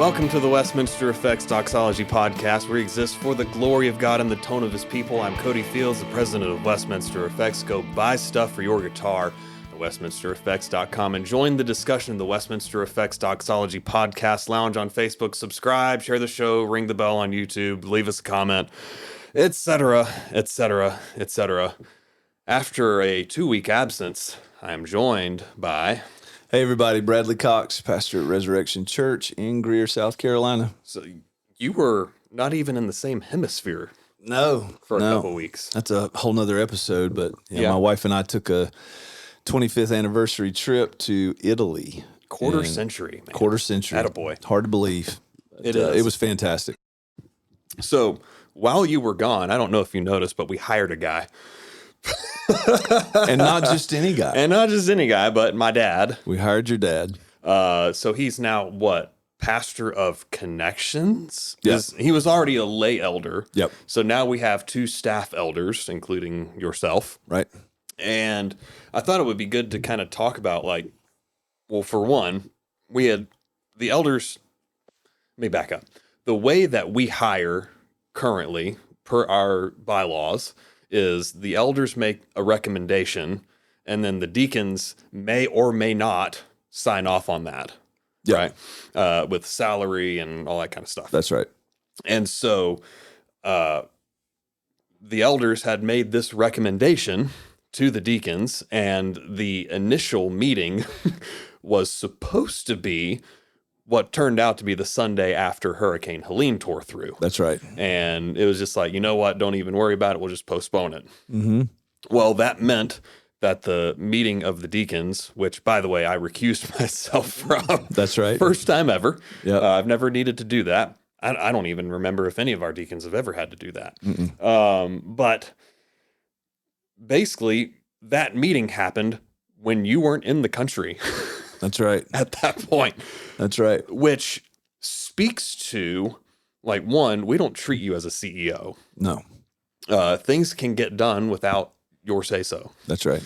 Welcome to the Westminster Effects Doxology Podcast, where we exist for the glory of God and the tone of his people. I'm Cody Fields, the president of Westminster Effects. Go buy stuff for your guitar at westminstereffects.com and join the discussion in the Westminster Effects Doxology Podcast Lounge on Facebook. Subscribe, share the show, ring the bell on YouTube, leave us a comment, etc., etc., etc. After a 2-week absence, I am joined by... Hey everybody, Bradley Cox, pastor at Resurrection Church in Greer, South Carolina. So you were not even in the same hemisphere for a couple weeks. That's a whole nother episode, but my wife and I took a 25th anniversary trip to Italy. Quarter century, man. Quarter century. Attaboy. Hard to believe. It is. It was fantastic. So while you were gone, I don't know if you noticed, but we hired a guy. And not just any guy. And not just any guy, but my dad. We hired your dad. So he's now what? Pastor of Connections? Yes. He was already a lay elder. Yep. So now we have 2 staff elders, including yourself. Right. And I thought it would be good to kind of talk about, like, well, for one, we had the elders. Let me back up. The way that we hire currently, per our bylaws, is the elders make a recommendation, and then the deacons may or may not sign off on that, right? With salary and all that kind of stuff. That's right. And so the elders had made this recommendation to the deacons, and the initial meeting was supposed to be what turned out to be the Sunday after Hurricane Helene tore through. That's right. And it was just like, you know what? Don't even worry about it. We'll just postpone it. Mm-hmm. Well, that meant that the meeting of the deacons, which, by the way, I recused myself from. That's right. First time ever. Yep. I've never needed to do that. I don't even remember if any of our deacons have ever had to do that. But basically, that meeting happened when you weren't in the country. That's right. At that point. That's right. Which speaks to, like, one, we don't treat you as a CEO. No. Things can get done without your say-so. That's right.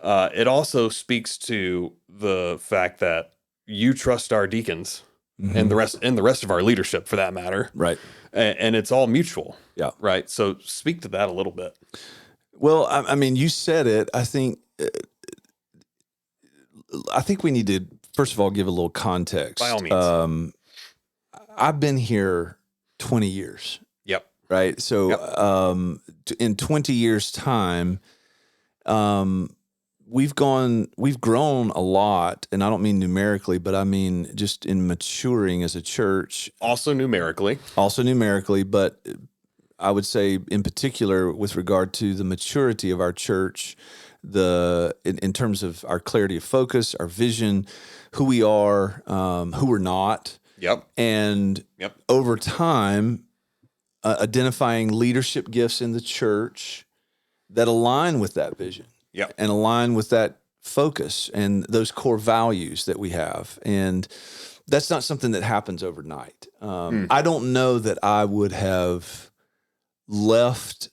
It also speaks to the fact that you trust our deacons and the rest of our leadership, for that matter. Right. And it's all mutual. Yeah. Right. So speak to that a little bit. Well, I mean, you said it. I think we need to, first of all, give a little context. By all means. I've been here 20 years. Yep. Right. So in 20 years' time, we've grown a lot, and I don't mean numerically, but I mean just in maturing as a church. Also numerically, but I would say in particular with regard to the maturity of our church, in terms of our clarity of focus, our vision, who we are, who we're not. Yep. And over time, identifying leadership gifts in the church that align with that vision. Yep. And align with that focus and those core values that we have. And that's not something that happens overnight. I don't know that I would have left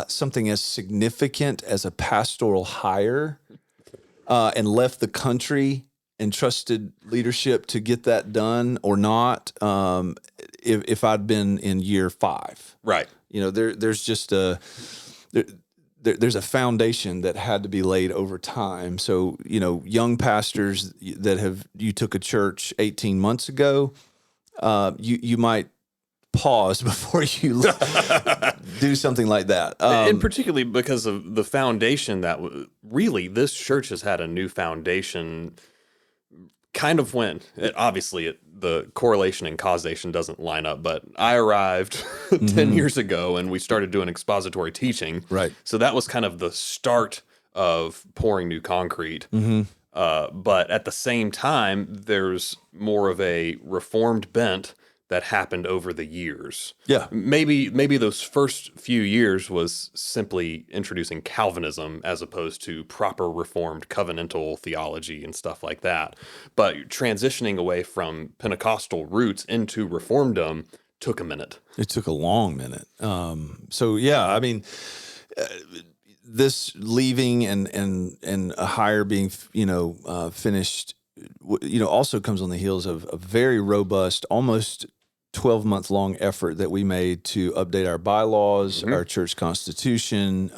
something as significant as a pastoral hire and left the country and trusted leadership to get that done or not if I'd been in year 5. Right. You know, there's just there's a foundation that had to be laid over time. So, you know, young pastors that you took a church 18 months ago, you might pause before you do something like that. And particularly because of the foundation that really this church has had a new foundation kind of when, the correlation and causation doesn't line up, but I arrived 10 years ago and we started doing expository teaching. Right. So that was kind of the start of pouring new concrete. But at the same time, there's more of a reformed bent that happened over the years. Yeah. Maybe those first few years was simply introducing Calvinism as opposed to proper Reformed covenantal theology and stuff like that. But transitioning away from Pentecostal roots into Reformdom took a minute. It took a long minute. This leaving and a hire being, finished also comes on the heels of a very robust, almost 12-month long effort that we made to update our bylaws, our church constitution,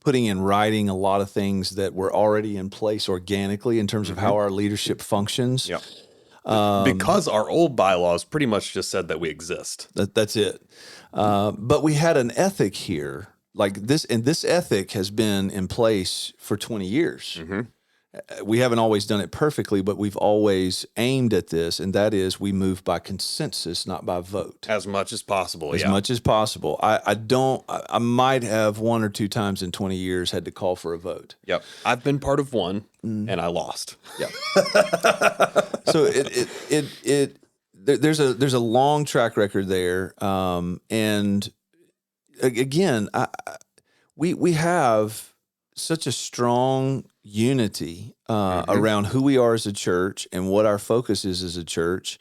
putting in writing a lot of things that were already in place organically in terms of how our leadership functions. Yep. Because our old bylaws pretty much just said that we exist. That's it. But we had an ethic here like this, and this ethic has been in place for 20 years. We haven't always done it perfectly, but we've always aimed at this, and that is we move by consensus, not by vote. As much as possible, As much as possible. I might have one or two times in 20 years had to call for a vote. Yep. I've been part of one, and I lost. Yep. So there's a long track record there, and again, we have such a strong unity around who we are as a church and what our focus is as a church.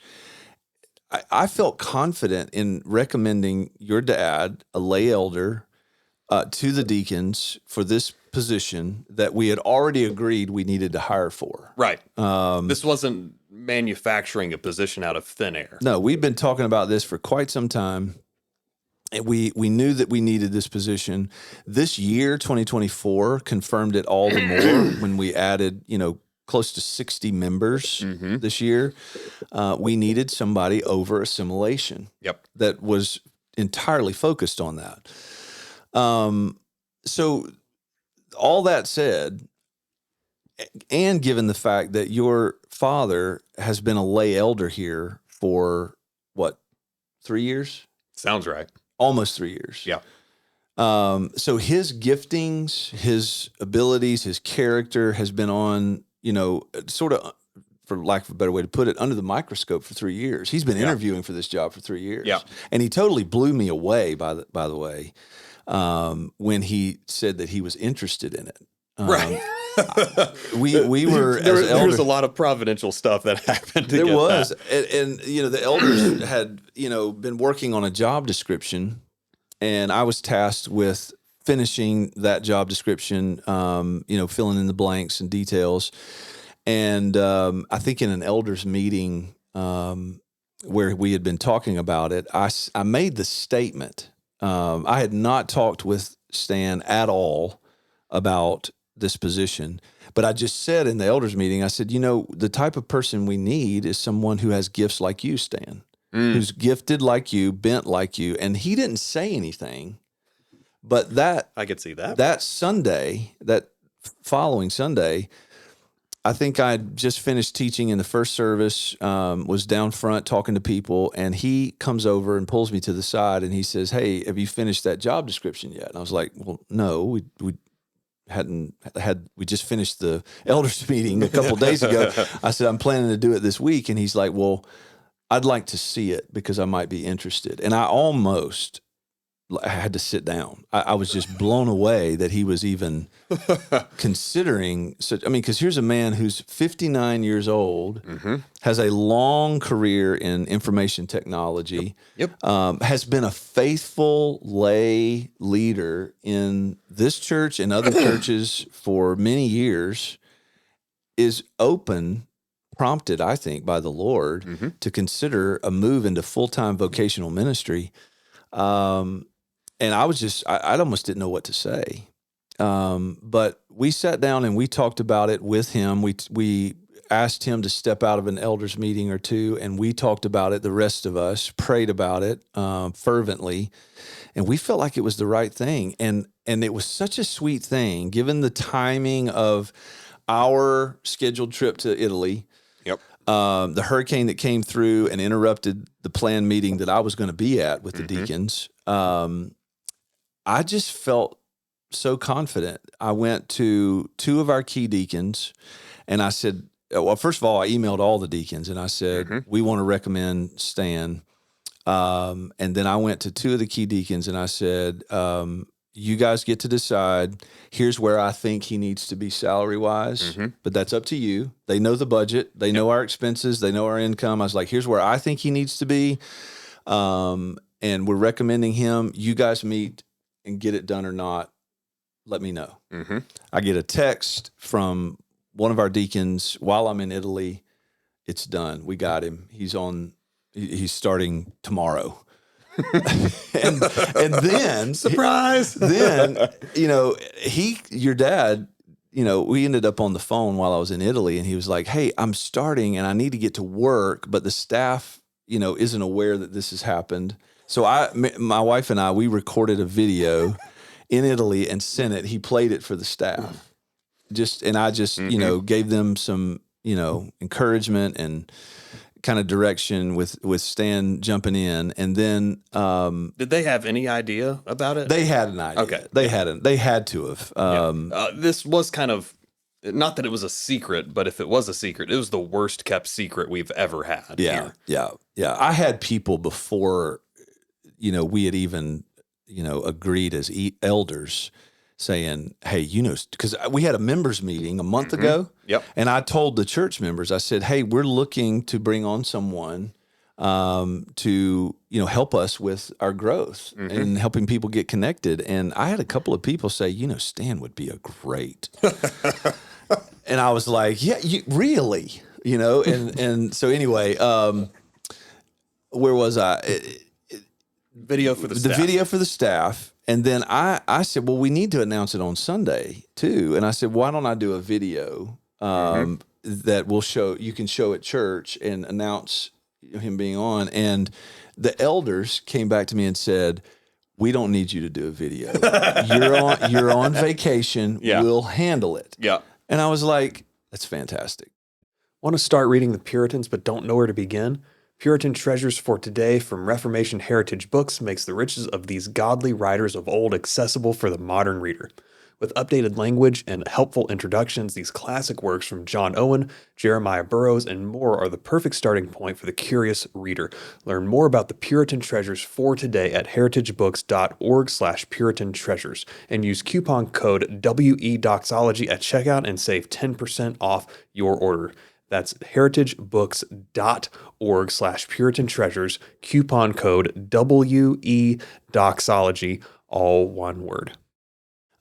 I felt confident in recommending your dad, a lay elder, to the deacons for this position that we had already agreed we needed to hire for. Right. This wasn't manufacturing a position out of thin air. No, we've been talking about this for quite some time. And we knew that we needed this position. This year, 2024, confirmed it all the more when we added, close to 60 members this year. We needed somebody over assimilation. Yep. That was entirely focused on that. So all that said, and given the fact that your father has been a lay elder here for 3 years? Sounds right. Almost 3 years. Yeah. So his giftings, his abilities, his character has been on, sort of, for lack of a better way to put it, under the microscope for 3 years. He's been interviewing for this job for 3 years. Yeah. And he totally blew me away, by the way, when he said that he was interested in it. Right. We were there was a lot of providential stuff that happened. There was, and the elders had been working on a job description, and I was tasked with finishing that job description, filling in the blanks and details. And I think in an elders meeting where we had been talking about it, I made the statement. I had not talked with Stan at all about this position, but I just said in the elders meeting, I said, the type of person we need is someone who has gifts like you, Stan, who's gifted like you, bent like you. And he didn't say anything, but I could see that. That Sunday, that following Sunday, I think I just finished teaching in the first service, was down front talking to people, and he comes over and pulls me to the side and he says, "Hey, have you finished that job description yet?" And I was like, "Well, no, we just finished the elders meeting a couple of days ago." I said, "I'm planning to do it this week." And he's like, "Well, I'd like to see it because I might be interested." And I had to sit down. I was just blown away that he was even considering such. I mean, because here's a man who's 59 years old, has a long career in information technology, has been a faithful lay leader in this church and other churches for many years, is prompted, I think, by the Lord to consider a move into full-time vocational ministry. And I was I almost didn't know what to say. But we sat down and we talked about it with him. We asked him to step out of an elders meeting or two, and we talked about it. The rest of us prayed about it fervently, and we felt like it was the right thing. And it was such a sweet thing, given the timing of our scheduled trip to Italy. Yep. The hurricane that came through and interrupted the planned meeting that I was going to be at with the deacons. I just felt so confident. I went to two of our key deacons and I said, well, first of all, I emailed all the deacons and I said, we want to recommend Stan. And then I went to two of the key deacons and I said, you guys get to decide. Here's where I think he needs to be salary-wise, but that's up to you. They know the budget. They know our expenses. They know our income. I was like, here's where I think he needs to be. And we're recommending him. You guys meet and get it done or not. Let me know. I get a text from one of our deacons while I'm in Italy it's done. We got him. He's starting tomorrow. and then Surprise. then, your dad, we ended up on the phone while I was in Italy, and he was like, "Hey, I'm starting and I need to get to work, but the staff, isn't aware that this has happened." So my wife and we recorded a video in Italy and sent it. He played it for the staff. I gave them some, encouragement and kind of direction with Stan jumping in. And then, did they have any idea about it? They had an idea. Okay. They had to have. This was kind of, not that it was a secret, but if it was a secret, it was the worst kept secret we've ever had. Yeah. Here. Yeah. I had people before, we had even, agreed as elders saying, "Hey, because we had a members meeting a month ago. Yep. And I told the church members, I said, "Hey, we're looking to bring on someone to, help us with our growth and helping people get connected." And I had a couple of people say, "Stan would be a great." And I was like, "Yeah, really?" And so anyway, where was I? Video for the staff. The video for the staff. And then I said, "Well, we need to announce it on Sunday too." And I said, "Why don't I do a video that you can show at church and announce him being on?" And the elders came back to me and said, "We don't need you to do a video. You're on vacation. Yeah. We'll handle it." Yeah. And I was like, "That's fantastic." Want to start reading the Puritans but don't know where to begin? Puritan Treasures for Today from Reformation Heritage Books makes the riches of these godly writers of old accessible for the modern reader. With updated language and helpful introductions, these classic works from John Owen, Jeremiah Burroughs, and more are the perfect starting point for the curious reader. Learn more about the Puritan Treasures for Today at heritagebooks.org/Puritan Treasures and use coupon code WEDoxology at checkout and save 10% off your order. That's heritagebooks.org/Puritan Treasures, coupon code WEDoxology, all one word.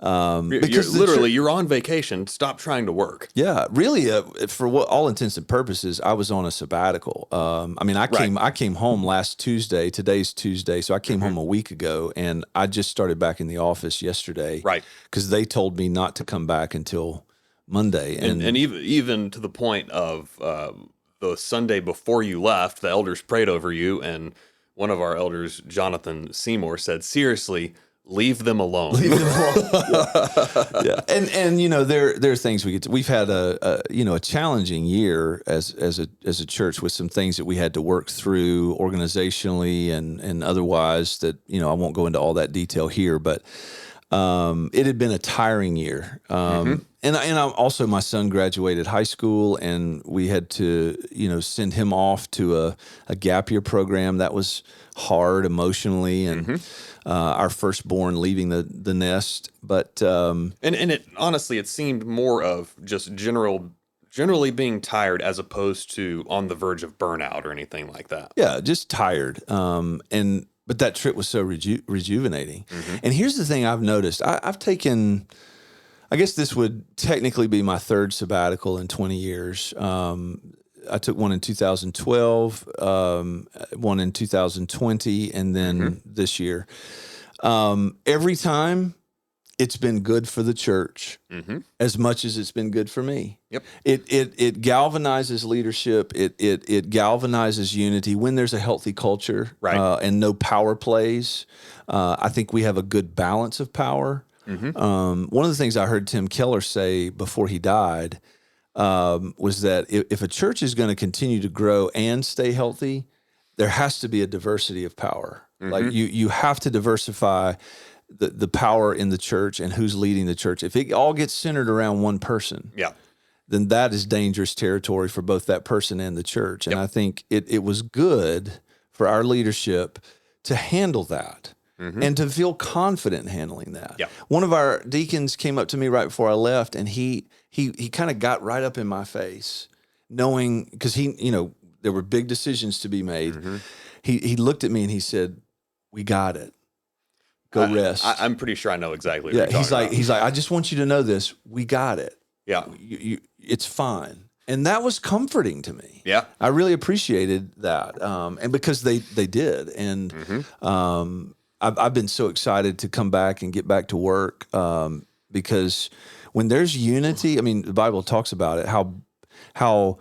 Because you're on vacation. Stop trying to work. Yeah, really. For all intents and purposes, I was on a sabbatical. I came home last Tuesday. Today's Tuesday, so I came home a week ago, and I just started back in the office yesterday. Right, because they told me not to come back until Monday, and even to the point of the Sunday before you left, the elders prayed over you, and one of our elders, Jonathan Seymour, said, "Seriously, leave them alone." Leave them alone. Yeah. And there are things we've had a challenging year as a church with some things that we had to work through organizationally and otherwise that I won't go into all that detail here, but it had been a tiring year. And also my son graduated high school, and we had to, send him off to a gap year program that was hard emotionally, and our firstborn leaving the nest. But and it honestly, it seemed more of just generally being tired as opposed to on the verge of burnout or anything like that. Yeah, just tired. But that trip was so rejuvenating. And here's the thing I've noticed. I've taken, I guess this would technically be my third sabbatical in 20 years. I took one in 2012, one in 2020, and then this year. Every time, it's been good for the church as much as it's been good for me. Yep. It galvanizes leadership. It galvanizes unity when there's a healthy culture, right? And no power plays. I think we have a good balance of power. One of the things I heard Tim Keller say before he died was that if a church is going to continue to grow and stay healthy, there has to be a diversity of power. Like you have to diversify the power in the church and who's leading the church. If it all gets centered around one person, then that is dangerous territory for both that person and the church. And I think it was good for our leadership to handle that and to feel confident in handling that. One of our deacons came up to me right before I left, and he kind of got right up in my face, knowing, because there were big decisions to be made. He looked at me and he said, "We got it. Go rest." I'm pretty sure I know exactly what you're talking about. He's like, "I just want you to know this. We got it. Yeah. It's fine." And that was comforting to me. Yeah. I really appreciated that. And because they did. And I've been so excited to come back and get back to work because when there's unity, I mean, the Bible talks about it, how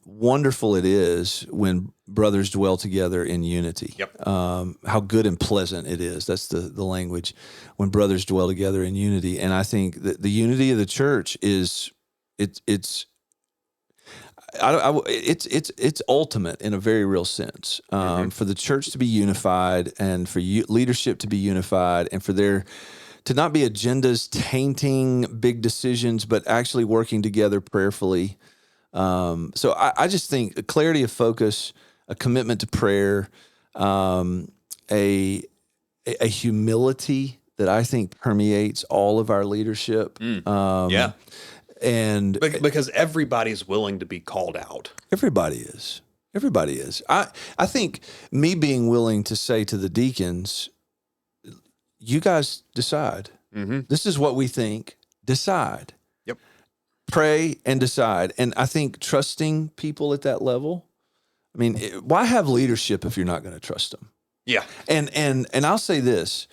wonderful it is when brothers dwell together in unity. Yep. How good and pleasant it is. That's the language, when brothers dwell together in unity. And I think that the unity of the church is it's ultimate in a very real sense. For the church to be unified, and for leadership to be unified, and for there to not be agendas tainting big decisions, but actually working together prayerfully. So I just think a clarity of focus, a commitment to prayer, a humility that I think permeates all of our leadership. Yeah. And Because everybody's willing to be called out. everybody is. Everybody is. I think me being willing to say to the deacons, you guys decide. This is what we think. Decide. Yep. Pray and decide. And I think trusting people at that level, I mean, why have leadership if you're not going to trust them? Yeah. And I'll say this,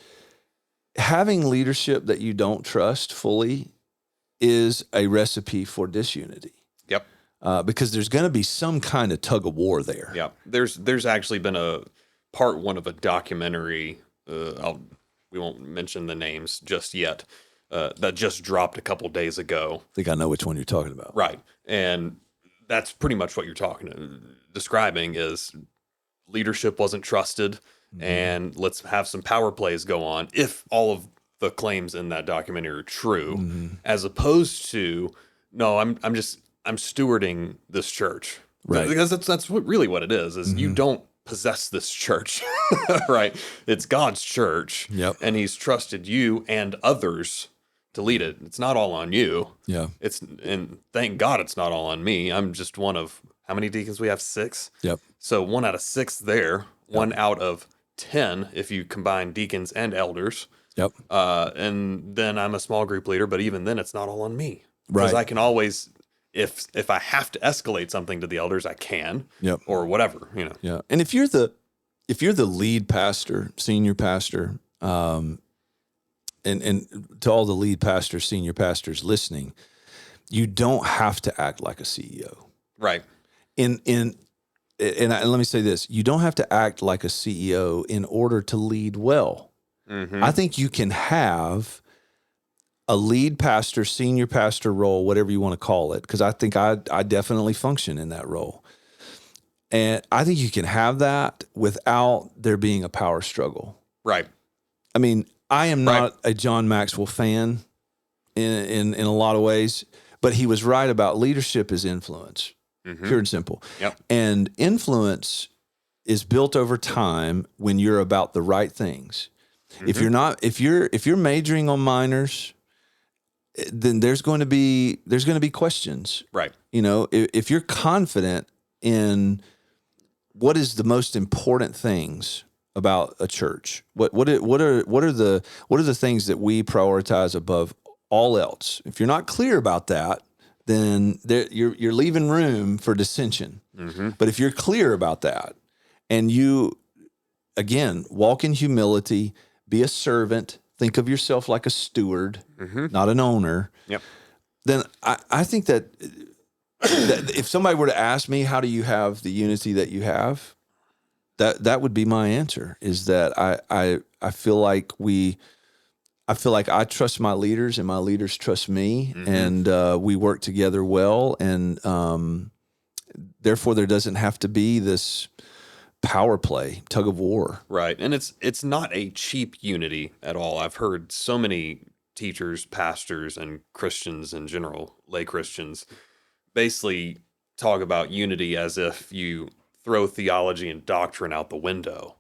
having leadership that you don't trust fully is a recipe for disunity. Yep. Because there's going to be some kind of tug of war there. Yeah. There's actually been a part one of a documentary. We won't mention the names just yet. That just dropped a couple days ago. I think I know which one you're talking about. Right. And that's pretty much what you're describing is leadership wasn't trusted, and let's have some power plays go on if all of the claims in that documentary are true, as opposed to, no, I'm stewarding this church. Right. Because that's really what it is you don't possess this church, right? It's God's church. Yep. And he's trusted you and others to lead it. It's not all on you. Yeah. And thank God it's not all on me. I'm just one of, how many deacons we have? 6. Yep. So 1 out of 6 there, 1 out of 10 if you combine deacons and elders. Yep. And then I'm a small group leader, but even then it's not all on me. Because Right. I can always, if I have to escalate something to the elders, I can. Yep. Or whatever, Yeah. And if you're the lead pastor, senior pastor, and to all the lead pastors, senior pastors listening, you don't have to act like a CEO. Right. And let me say this, you don't have to act like a CEO in order to lead well. I think you can have a lead pastor, senior pastor role, whatever you want to call it, because I think I definitely function in that role. And I think you can have that without there being a power struggle. Right. I mean, I am not a John Maxwell fan in a lot of ways, but he was right about leadership is influence, pure and simple. Yep. And influence is built over time when you're about the right things. If you're not, if you're majoring on minors, then there's going to be questions. Right. If you're confident in what is the most important things about a church, what are the things that we prioritize above all else? If you're not clear about that, then you're leaving room for dissension. But if you're clear about that, and you again walk in humility, be a servant, think of yourself like a steward, not an owner. Yep. Then I think that if somebody were to ask me, how do you have the unity that you have? That would be my answer, is that I feel like I trust my leaders and my leaders trust me, and we work together well. And therefore there doesn't have to be this power play, tug of war. Right. And it's not a cheap unity at all. I've heard so many teachers, pastors, and Christians in general, lay Christians, basically talk about unity as if you throw theology and doctrine out the window.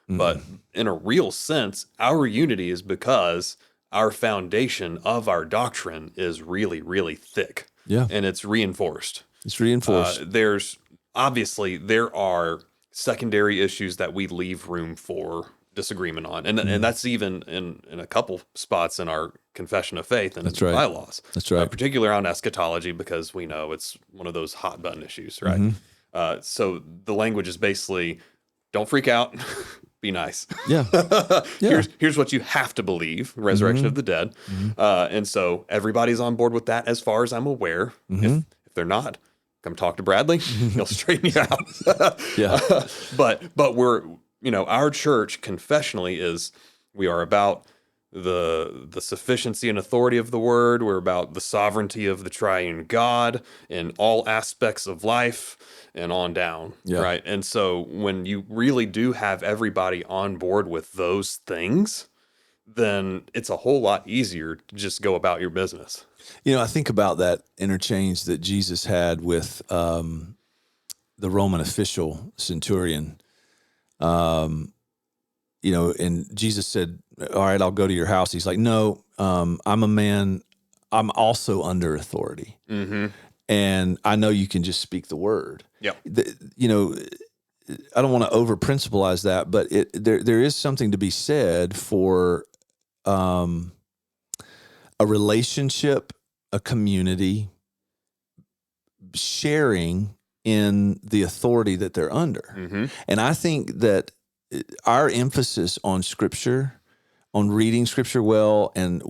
But in a real sense, our unity is because our foundation of our doctrine is really, really thick. Yeah. And it's reinforced. It's reinforced. There are secondary issues that we leave room for disagreement on. And that's even in a couple spots in our confession of faith and bylaws. That's right. Particularly around eschatology, because we know it's one of those hot button issues, right? So the language is basically, don't freak out, be nice. Yeah. Here's what you have to believe: resurrection of the dead. And so everybody's on board with that, as far as I'm aware. If they're not, come talk to Bradley. He'll straighten you out. But we're, our church confessionally we are about the sufficiency and authority of the word. We're about the sovereignty of the triune God in all aspects of life and on down, right? And so when you really do have everybody on board with those things, then it's a whole lot easier to just go about your business. I think about that interchange that Jesus had with the Roman official centurion. And Jesus said, all right, I'll go to your house. He's like, no, I'm a man. I'm also under authority. And I know you can just speak the word. Yeah. I don't want to over principalize that, but there is something to be said for a relationship, a community sharing in the authority that they're under. And I think that our emphasis on Scripture, on reading Scripture well, and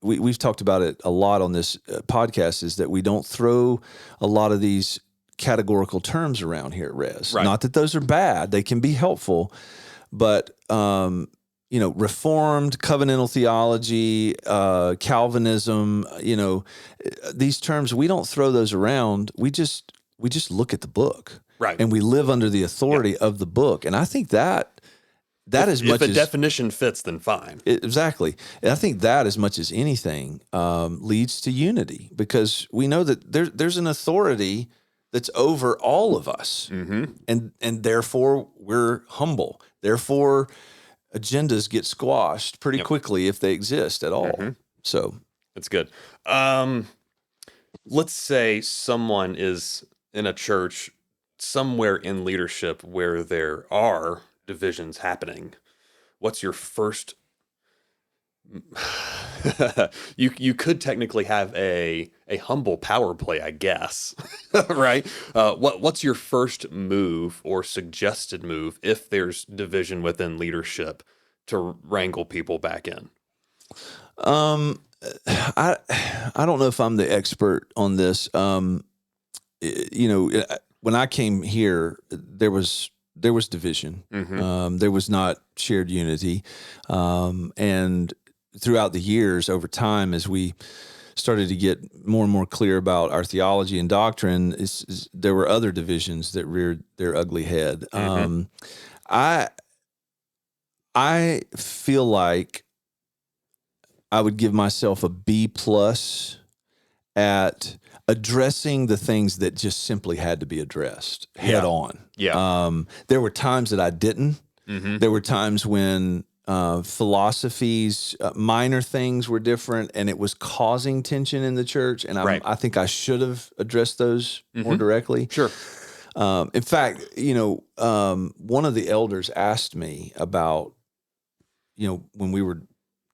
we've talked about it a lot on this podcast, is that we don't throw a lot of these categorical terms around here at Res. Right. Not that those are bad; they can be helpful, but Reformed, covenantal theology, Calvinism, these terms, we don't throw those around. We just look at the book. Right. And we live under the authority of the book. And I think that if a definition fits, then fine. Exactly. And I think that, as much as anything, leads to unity, because we know that there's an authority that's over all of us. And therefore we're humble. Therefore agendas get squashed pretty quickly if they exist at all. So that's good. Let's say someone is in a church somewhere in leadership where there are divisions happening. What's your first? You could technically have a humble power play, I guess, right? What's your first move or suggested move if there's division within leadership to wrangle people back in? I don't know if I'm the expert on this. When I came here, there was division. There was not shared unity. And throughout the years, over time, as we started to get more and more clear about our theology and doctrine, there were other divisions that reared their ugly head. I feel like I would give myself a B+ at addressing the things that just simply had to be addressed head on. There were times that I didn't. There were times when philosophies, minor things were different, and it was causing tension in the church. And I think I should have addressed those more directly. Sure. In fact, one of the elders asked me about, when we were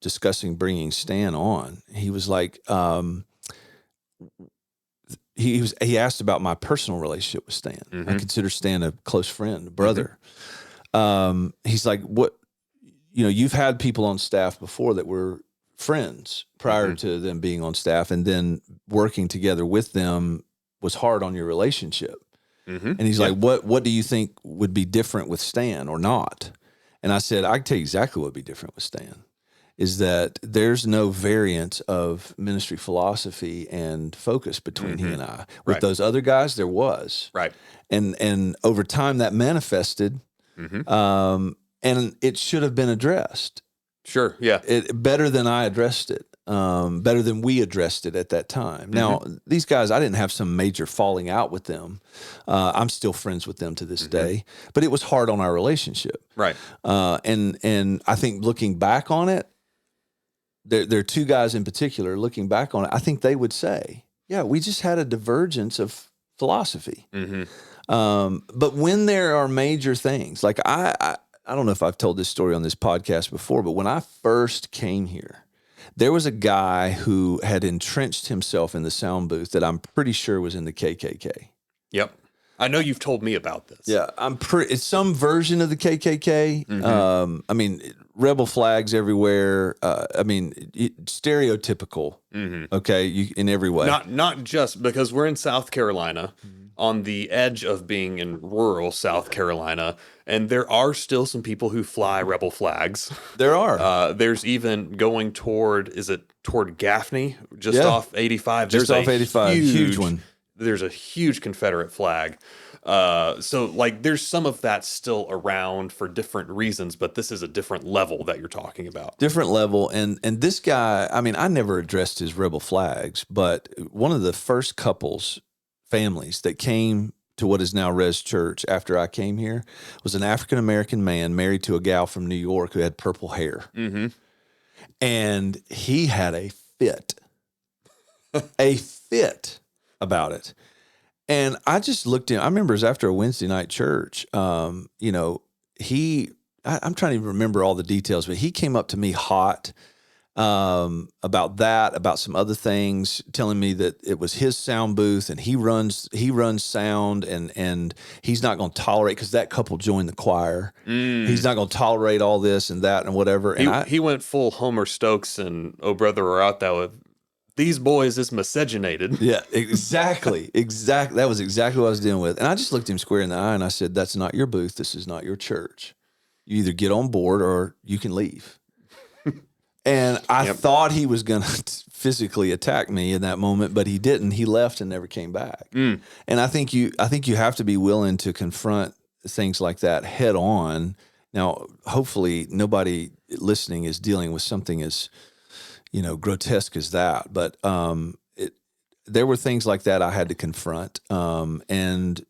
discussing bringing Stan on, he was like, he asked about my personal relationship with Stan. I consider Stan a close friend, a brother. He's like, what, you've had people on staff before that were friends prior to them being on staff, and then working together with them was hard on your relationship. And he's like, what do you think would be different with Stan or not? And I said, I can tell you exactly what would be different with Stan, is that there's no variance of ministry philosophy and focus between he and I. With those other guys, there was. Right. And over time that manifested, and it should have been addressed. Sure, yeah. Better than I addressed it. Better than we addressed it at that time. Now, these guys, I didn't have some major falling out with them. I'm still friends with them to this day, but it was hard on our relationship. Right. And I think looking back on it, there are two guys in particular, looking back on it, I think they would say, yeah, we just had a divergence of philosophy. But when there are major things, like I don't know if I've told this story on this podcast before, but when I first came here, there was a guy who had entrenched himself in the sound booth that I'm pretty sure was in the KKK. Yep. I know you've told me about this. Yeah, it's some version of the KKK. Mm-hmm. I mean, rebel flags everywhere. Stereotypical. Mm-hmm. Okay, in every way. Not just because we're in South Carolina, on the edge of being in rural South Carolina, and there are still some people who fly rebel flags. There are. There's even going toward Gaffney, just Yeah. off 85. Just There's off 85, huge one. There's a huge Confederate flag. So like there's some of that still around for different reasons, but this is a different level that you're talking about. Different level. And this guy, I mean, I never addressed his rebel flags, but one of the first families that came to what is now Res Church after I came here was an African-American man married to a gal from New York who had purple hair. Mm-hmm. And he had a fit about it. And I just looked in, I remember it was after a Wednesday night church. I'm trying to remember all the details, but he came up to me hot about that, about some other things, telling me that it was his sound booth and he runs sound and he's not going to tolerate, because that couple joined the choir. He's not going to tolerate all this and that and whatever. And he went full Homer Stokes and Oh Brother We're Out Thou with these boys is miscegenated. Yeah, exactly. That was exactly what I was dealing with. And I just looked him square in the eye and I said, that's not your booth. This is not your church. You either get on board or you can leave. And I thought he was going to physically attack me in that moment, but he didn't. He left and never came back. And I think you have to be willing to confront things like that head on. Now, hopefully nobody listening is dealing with something as, grotesque as that. But there were things like that I had to confront. And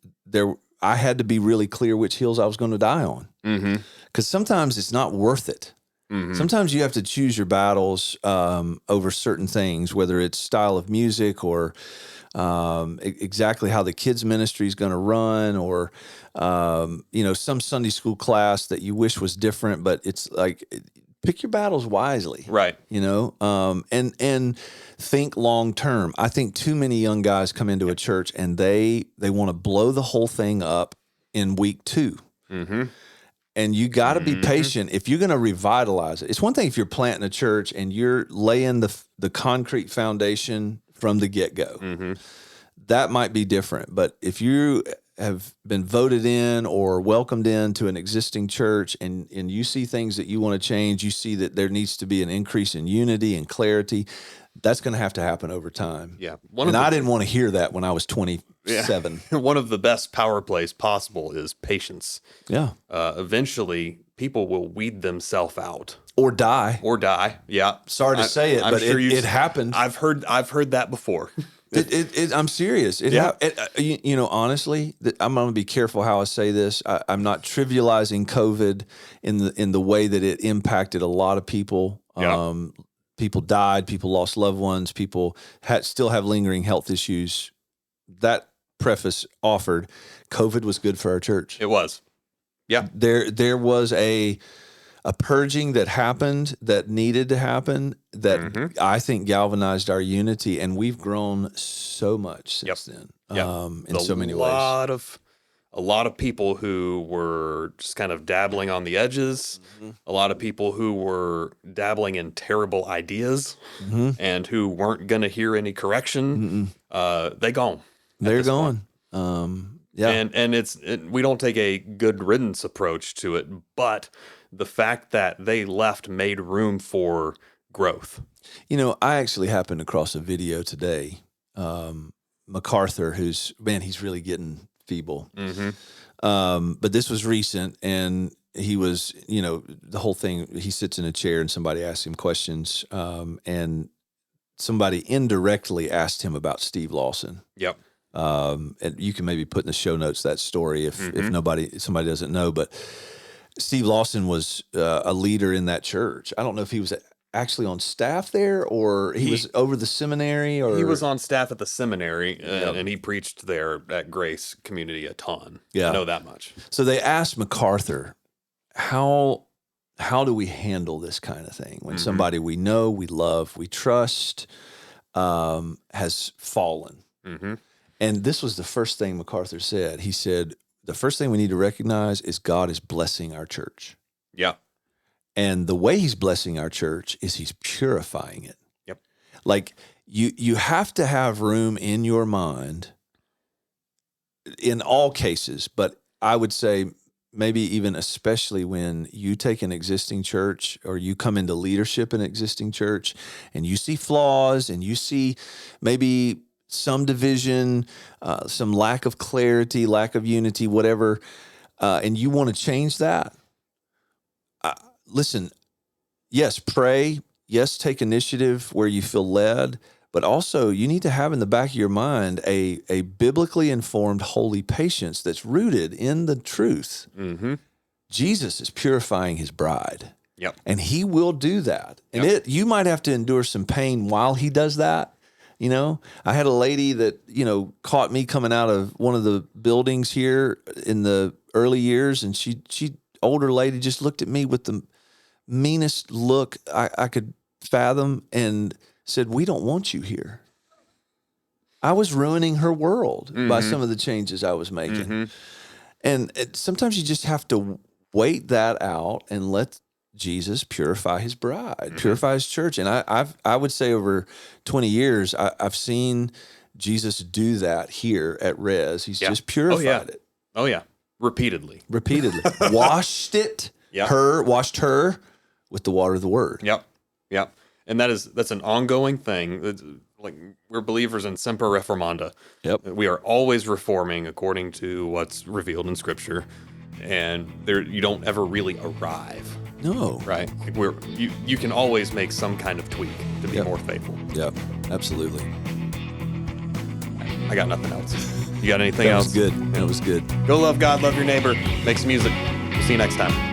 I had to be really clear which hills I was going to die on. Because sometimes it's not worth it. Sometimes you have to choose your battles over certain things, whether it's style of music or exactly how the kids ministry is going to run, or some Sunday school class that you wish was different. But it's like, pick your battles wisely, right? And think long term. I think too many young guys come into a church and they want to blow the whole thing up in week 2. And you got to be patient if you're going to revitalize it. It's one thing if you're planting a church and you're laying the concrete foundation from the get-go. That might be different. But if you have been voted in or welcomed into an existing church and you see things that you want to change, you see that there needs to be an increase in unity and clarity, that's going to have to happen over time. Yeah. I didn't want to hear that when I was 27. One of the best power plays possible is patience. Yeah. Eventually, people will weed themselves out. Or die. Yeah. Sorry to say it, but it happened. I've heard that before. I'm serious. Honestly, I'm going to be careful how I say this. I'm not trivializing COVID in the way that it impacted a lot of people. Yeah. People died. People lost loved ones. People still have lingering health issues. That preface offered, COVID was good for our church. It was. Yeah. There was a purging that happened that needed to happen that I think galvanized our unity, and we've grown so much since then. In so many ways. A lot of people who were just kind of dabbling on the edges, a lot of people who were dabbling in terrible ideas and who weren't going to hear any correction, they gone. They're gone. And we don't take a good riddance approach to it, but the fact that they left made room for growth. I actually happened across a video today. MacArthur, he's really getting feeble. But this was recent, and he was, the whole thing, he sits in a chair and somebody asks him questions, and somebody indirectly asked him about Steve Lawson. Yep. And you can maybe put in the show notes that story if somebody doesn't know, but Steve Lawson was a leader in that church. I don't know if he was actually on staff there or he was over the seminary, or he was on staff at the seminary and he preached there at Grace Community a ton. Yeah. I know that much. So they asked MacArthur, how do we handle this kind of thing when somebody we know, we love, we trust has fallen? Mm-hmm. And this was the first thing MacArthur said. He said, the first thing we need to recognize is God is blessing our church. Yeah. And the way he's blessing our church is he's purifying it. Yep. Like you have to have room in your mind in all cases, but I would say maybe even especially when you take an existing church or you come into leadership in an existing church and you see flaws and you see maybe some division, some lack of clarity, lack of unity, whatever, and you want to change that. Listen, yes, pray. Yes, take initiative where you feel led, but also you need to have in the back of your mind a biblically informed holy patience that's rooted in the truth. Mm-hmm. Jesus is purifying his bride. Yep. And he will do that. And you might have to endure some pain while he does that. You know, I had a lady that, caught me coming out of one of the buildings here in the early years, and she older lady just looked at me with the meanest look I could fathom and said, "We don't want you here." I was ruining her world by some of the changes I was making. Mm-hmm. And sometimes you just have to wait that out and let Jesus purify his bride, purify his church. And I would say over 20 years, I've seen Jesus do that here at Res. He's just purified it. Oh, yeah. Repeatedly. Washed it, washed her with the water of the word. Yep. And that's an ongoing thing. Like, we're believers in semper reformanda. Yep. We are always reforming according to what's revealed in Scripture. And you don't ever really arrive. No. Right? Like you can always make some kind of tweak to be more faithful. Yep, absolutely. I got nothing else. You got anything else? That was good. That was good. Go love God, love your neighbor, make some music. We'll see you next time.